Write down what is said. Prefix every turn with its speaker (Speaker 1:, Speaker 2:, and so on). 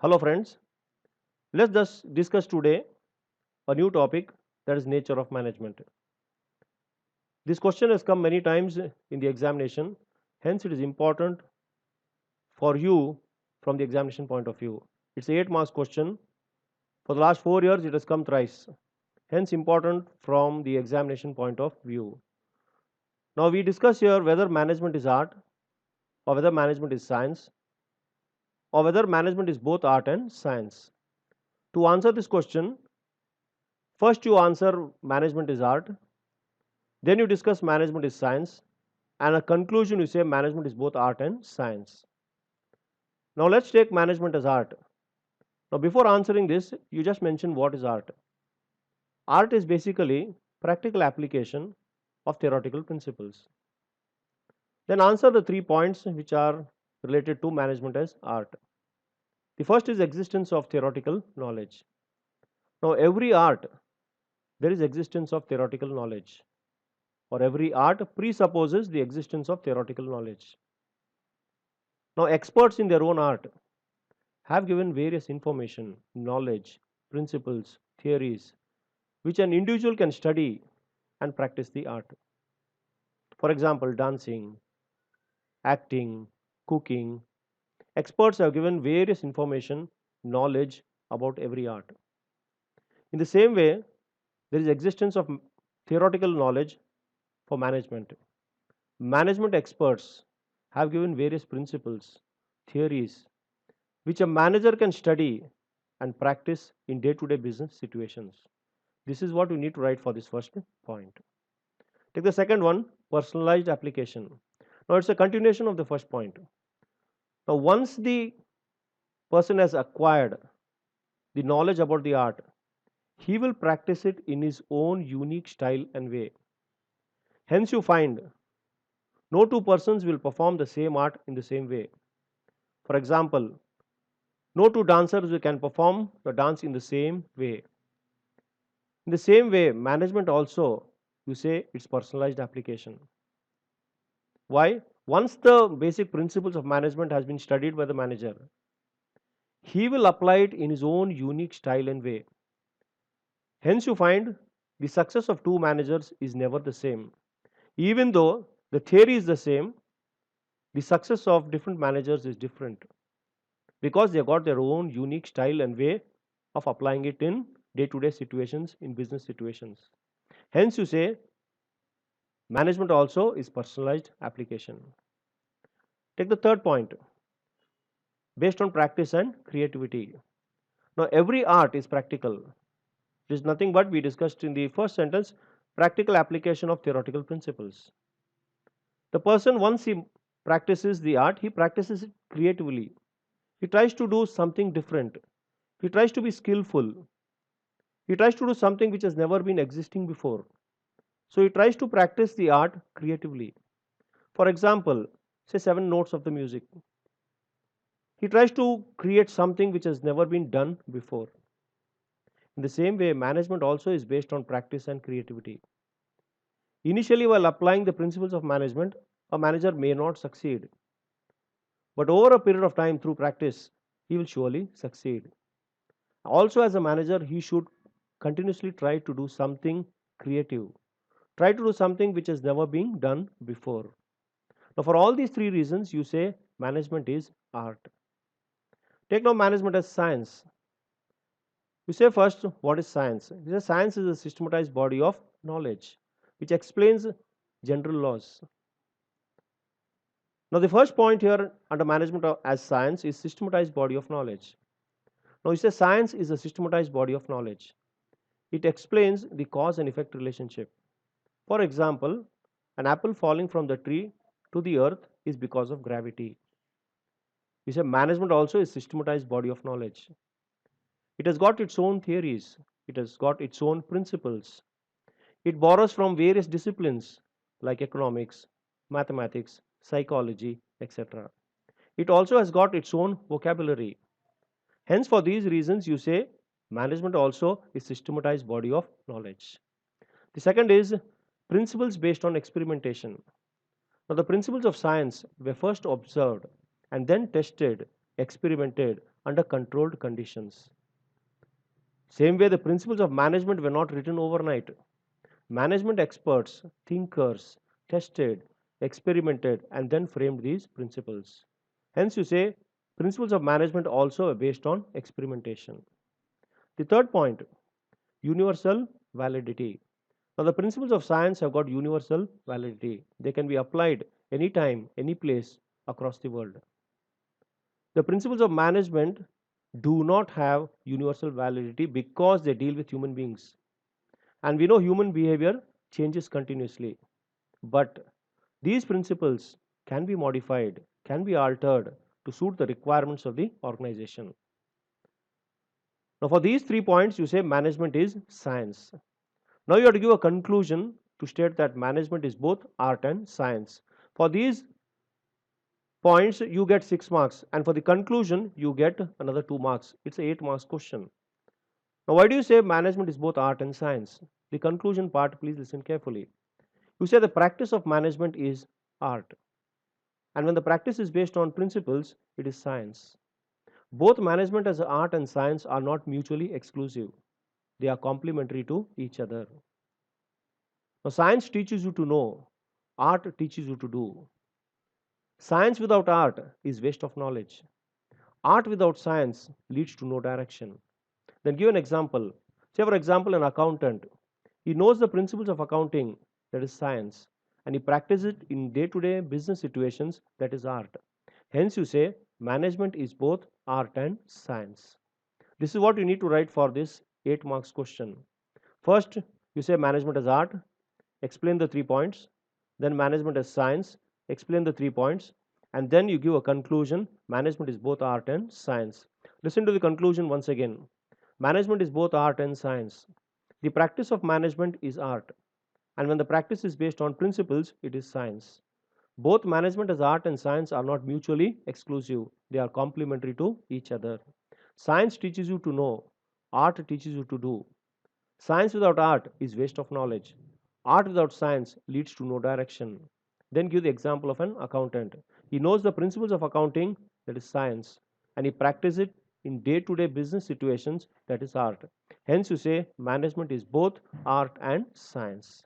Speaker 1: Hello friends, let's just discuss today a new topic, that is nature of management. This question has come many times in the examination, hence it is important for you from the examination point of view. It's an 8 marks question. For the last 4 years it has come thrice, hence important from the examination point of view. Now we discuss here whether management is art or whether management is science or whether management is both art and science. To answer this question, first you answer management is art, then you discuss management is science, and a conclusion you say management is both art and science. Now let's take management as art. Now before answering this, you just mention what is art. Art is basically practical application of theoretical principles. Then answer the 3 points which are related to management as art. The first is existence of theoretical knowledge. Now every art there is existence of theoretical knowledge, or every art presupposes the existence of theoretical knowledge. Now experts in their own art have given various information, knowledge, principles, theories which an individual can study and practice the art. For example, dancing, acting, cooking. Experts have given various information, knowledge about every art. In the same way, there is existence of theoretical knowledge for management. Management experts have given various principles, theories which a manager can study and practice in day-to-day business situations. This is what we need to write for this first point. Take the second one, personalized application. Now it's a continuation of the first point. Now once the person has acquired the knowledge about the art, he will practice it in his own unique style and way. Hence you find no two persons will perform the same art in the same way. For example, no two dancers can perform the dance in the same way. In the same way, management also, you say it's personalized application. Why? Once the basic principles of management has been studied by the manager, he will apply it in his own unique style and way. Hence you find the success of two managers is never the same. Even though the theory is the same, the success of different managers is different, because they got their own unique style and way of applying it in day-to-day situations, in business situations. Hence you say management also is personalized application. Take the third point, based on practice and creativity. Now every art is practical. It is nothing but, we discussed in the first sentence, practical application of theoretical principles. The person, once he practices the art, he practices it creatively. He tries to do something different. He tries to be skillful. He tries to do something which has never been existing before. So he tries to practice the art creatively. For example, say 7 notes of the music. He tries to create something which has never been done before. In the same way, management also is based on practice and creativity. Initially, while applying the principles of management, a manager may not succeed. But over a period of time, through practice, he will surely succeed. Also, as a manager, he should continuously try to do something creative. Try to do something which has never been done before. Now, for all these 3 reasons, you say management is art. Take now management as science. You say first, what is science? You say science is a systematized body of knowledge which explains general laws. Now, the first point here under management as science is systematized body of knowledge. Now, you say science is a systematized body of knowledge. It explains the cause and effect relationship. For example, an apple falling from the tree to the earth is because of gravity. You say management also is systematized body of knowledge. It has got its own theories. It has got its own principles. It borrows from various disciplines like economics, mathematics, psychology, etc. It also has got its own vocabulary. Hence, for these reasons, you say management also is systematized body of knowledge. The second is principles based on experimentation. Now, the principles of science were first observed and then tested, experimented under controlled conditions. Same way, the principles of management were not written overnight. Management experts, thinkers, tested, experimented, and then framed these principles. Hence, you say principles of management also are based on experimentation. The third point, universal validity. Now, the principles of science have got universal validity. They can be applied anytime, any place across the world. The principles of management do not have universal validity because they deal with human beings. And we know human behavior changes continuously. But these principles can be modified, can be altered to suit the requirements of the organization. Now, for these 3 points, you say management is science. Now, you have to give a conclusion to state that management is both art and science. For these points, you get 6 marks, and for the conclusion, you get another 2 marks. It's an 8 marks question. Now, why do you say management is both art and science? The conclusion part, please listen carefully. You say the practice of management is art, and when the practice is based on principles, it is science. Both management as art and science are not mutually exclusive, they are complementary to each other. Now, science teaches you to know, art teaches you to do. Science without art is waste of knowledge. Art without science leads to no direction. Then give an example. Say, for example, an accountant. He knows the principles of accounting, that is science, and he practices it in day to day business situations, that is art. Hence, you say management is both art and science. This is what you need to write for this 8 marks question. First, you say management as art, explain the 3 points. Then, management as science, explain the 3 points. And then you give a conclusion management is both art and science. Listen to the conclusion once again. Management is both art and science. The practice of management is art, and when the practice is based on principles, it is science. Both management as art and science are not mutually exclusive, they are complementary to each other. Science teaches you to know, art teaches you to do. Science without art is waste of knowledge. Art without science leads to no direction. Then give the example of an accountant. He knows the principles of accounting, that is science, and he practices it in day to day business situations, that is art. Hence, you say management is both art and science.